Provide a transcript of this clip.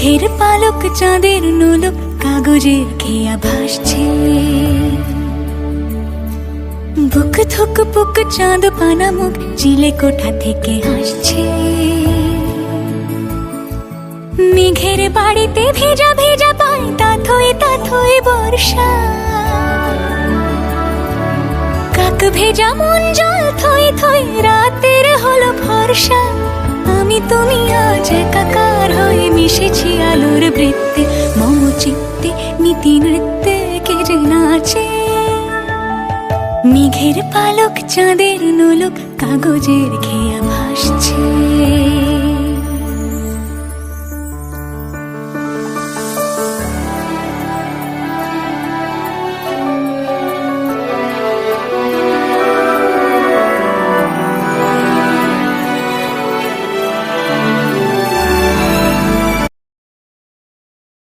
মেঘের পালক চাঁদের নোলক কাগজের খেয়া ভাসছে। বুক থুক পুক চাঁদ পানা মুখ চিলে কোঠা থেকে হাসছে। মেঘের বাড়িতে ভেজা ভেজা পায় তাথই বর্ষা। কাক ভেজা মন জল থই থই রাতের হলো ভরসা। আমি তুমি আজ একাকার হয়ে মিশেছি আলোর বৃত্তে। মম চিত্তে নীতি নৃত্যে কে যে নাচে। মেঘের পালক চাঁদের নোলক কাগজের খেয়া ভাসছে।